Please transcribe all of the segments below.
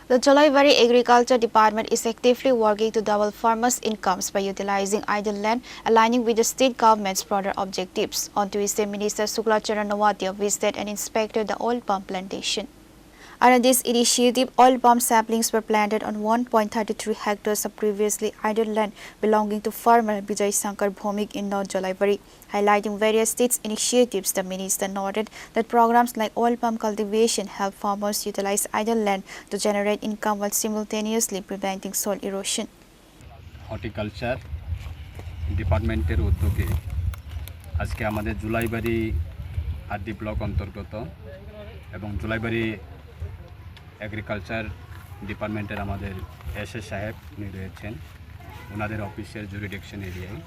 The Jalaibari Agriculture Department is actively working to double farmers' incomes by utilizing idle land, aligning with the state government's broader objectives. On Tuesday, Minister Shukla Charan Nawatia visited and inspected the oil palm plantation. Under this initiative, oil palm saplings were planted on 1.33 hectares of previously idle land belonging to farmer Vijay Shankar Bhomik in North Jalaibari. Highlighting various states' initiatives, the minister noted that programs like oil palm cultivation help farmers utilize idle land to generate income while simultaneously preventing soil erosion. Horticulture ডিপার্টমেন্টের উদ্যোগে আজকে আমাদের Julaibari RD block অন্তর্গত এবং Julaibari agriculture ডিপার্টমেন্টের আমাদের SS সাহেব উনি রয়েছেন ওনাদের অফিসের জুরিডিকশন এরিয়ায়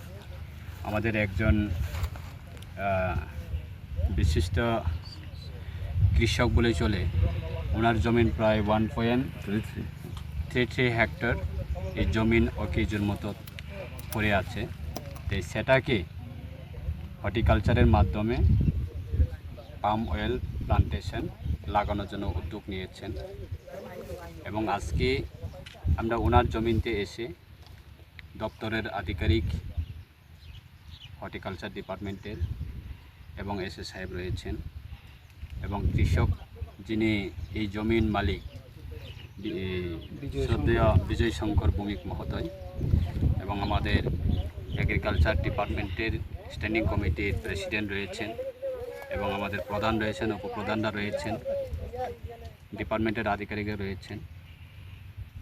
আমাদের একজন বিশিষ্ট কৃষক বলে চলে ওনার জমিন প্রায় 1.33 হেক্টর এই জমিন অকেজোর মতো পড়ে আছে তো সেটাকে হর্টিকালচারের মাধ্যমে পাম অয়েল প্লান্টেশন লাগানোর জন্য উদ্যোগ নিয়েছেন এবং আজকে আমরা ওনার জমিতে এসে দপ্তরের আধিকারিক হর্টিকালচার ডিপার্টমেন্টের এবং এসএস সাহেব রয়েছেন এবং কৃষক যিনি এই জমির মালিক শ্রদ্ধেয় বিজয় শঙ্কর ভৌমিক মহোদয় এবং আমাদের এগ্রিকালচার ডিপার্টমেন্টের স্ট্যান্ডিং কমিটির প্রেসিডেন্ট রয়েছেন এবং আমাদের প্রধান রয়েছেন উপপ্রধানরা রয়েছেন ডিপার্টমেন্টের আধিকারিকরা রয়েছেন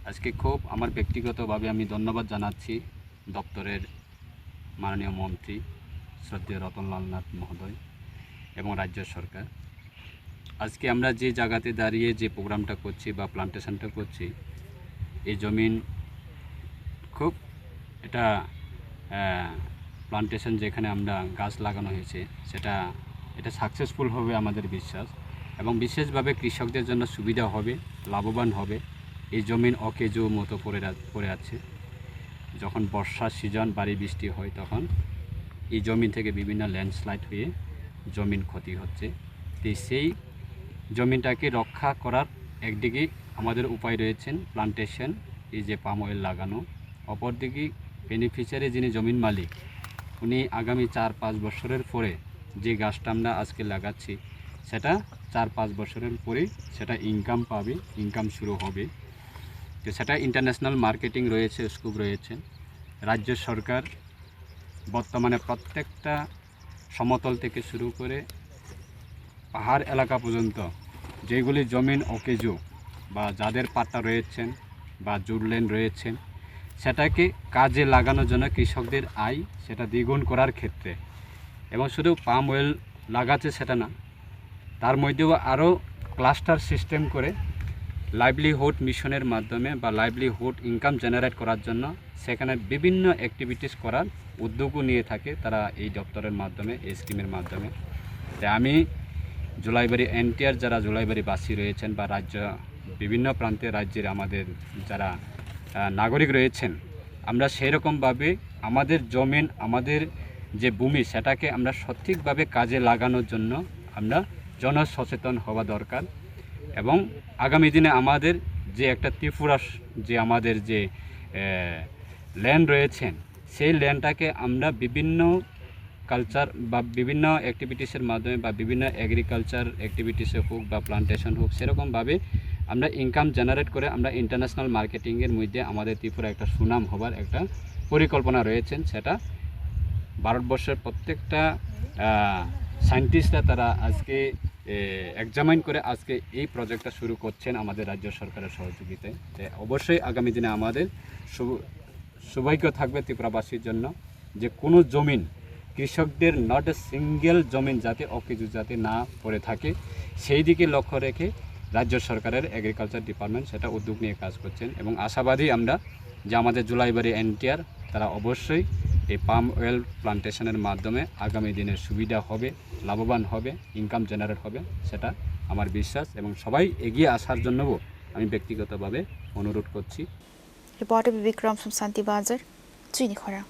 আজকে খুব আমার ব্যক্তিগতভাবে আমি ধন্যবাদ জানাচ্ছি দপ্তরের মাননীয় মন্ত্রী শ্রদ্ধেয় রতনলাল নাথ মহোদয় এবং রাজ্য সরকার আজকে আমরা যে জায়গাতে দাঁড়িয়ে যে প্রোগ্রামটা করছি বা প্লান্টেশনটা করছি এই জমিন খুব এটা প্লান্টেশন যেখানে আমরা গাছ লাগানো হয়েছে এটা সাকসেসফুল হবে আমাদের বিশ্বাস এবং বিশেষভাবে কৃষকদের জন্য সুবিধা হবে লাভবান হবে এই জমিন অকেজো মতো পড়ে আছে যখন বর্ষার সিজন ভারী বৃষ্টি হয় তখন এই জমিন থেকে বিভিন্ন ল্যান্ডস্লাইড হয়ে জমিন ক্ষতি হচ্ছে তো সেই জমিনটাকে রক্ষা করার একদিকে আমাদের উপায় রয়েছেন প্লান্টেশন এই যে পাম অয়েল লাগানো অপরদিকে বেনিফিশিয়ারি যিনি জমিন মালিক উনি আগামী 4-5 বছরের পরে যে গাছটা আমরা আজকে লাগাচ্ছি সেটা 4-5 বছরের পরে সেটা ইনকাম পাবে ইনকাম শুরু হবে তো সেটা ইন্টারন্যাশনাল মার্কেটিং রয়েছে স্কোপ রয়েছে রাজ্য সরকার বর্তমানে প্রত্যেকটা সমতল থেকে শুরু করে পাহাড় এলাকা পর্যন্ত যেগুলি জমিন অকেজো বা যাদের পাট্টা রয়েছেন বা জুড়লেন রয়েছেন সেটাকে কাজে লাগানোর জন্য কৃষকদের আয় সেটা দ্বিগুণ করার ক্ষেত্রে এবং শুধু পাম অয়েল লাগাচ্ছে সেটা না তার মধ্যেও আরও ক্লাস্টার সিস্টেম করে লাইভলিহুড মিশনের মাধ্যমে বা লাইভলিহুড ইনকাম জেনারেট করার জন্য সেখানে বিভিন্ন অ্যাক্টিভিটিস করার উদ্যোগও নিয়ে থাকে তারা এই দপ্তরের মাধ্যমে এই স্কিমের মাধ্যমে তাই আমি জুলাইবাড়ি এনটিআর যারা জুলাইবাড়িবাসী রয়েছেন বা রাজ্য বিভিন্ন প্রান্তে রাজ্যের আমাদের যারা নাগরিক রয়েছেন আমরা সেই রকমভাবে আমাদের জমিন আমাদের যে ভূমি সেটাকে আমরা সঠিকভাবে কাজে লাগানোর জন্য আমরা জনসচেতন হওয়া দরকার এবং আগামী দিনে আমাদের যে একটা ত্রিপুরা যে আমাদের যে ল্যান্ড রয়েছেন সেই ল্যান্ডটাকে আমরা বিভিন্ন কালচার বা বিভিন্ন অ্যাক্টিভিটিসের মাধ্যমে বা বিভিন্ন এগ্রিকালচার অ্যাক্টিভিটিসে হোক বা প্লান্টেশন হোক সেরকমভাবে আমরা ইনকাম জেনারেট করে আমরা ইন্টারন্যাশনাল মার্কেটিংয়ের মধ্যে আমাদের ত্রিপুরা একটা সুনাম হবার একটা পরিকল্পনা রয়েছেন সেটা ভারতবর্ষের প্রত্যেকটা সায়েন্টিস্টরা তারা আজকে এক্সামাইন করে আজকে এই প্রজেক্টটা শুরু করছেন আমাদের রাজ্য সরকারের সহযোগিতায় তো অবশ্যই আগামী দিনে আমাদের সৌভাগ্য থাকবে ত্রিপুরাবাসীর জন্য যে কোনো জমিন কৃষকদের নট এ সিঙ্গেল জমিন যাতে অকেজো যাতে না পড়ে থাকে সেই দিকে লক্ষ্য রেখে রাজ্য সরকারের এগ্রিকালচার ডিপার্টমেন্ট সেটা উদ্যোগ নিয়ে কাজ করছেন এবং আশাবাদী আমরা যে আমাদের জুলাইবাড়ি এনটিআর তারা অবশ্যই এই পাম অয়েল প্লান্টেশনের মাধ্যমে আগামী দিনে সুবিধা হবে লাভবান হবে ইনকাম জেনারেট হবে সেটা আমার বিশ্বাস এবং সবাই এগিয়ে আসার জন্যও আমি ব্যক্তিগতভাবে অনুরোধ করছি। Reporter Bikram from Santi Bazar, Chini Khora।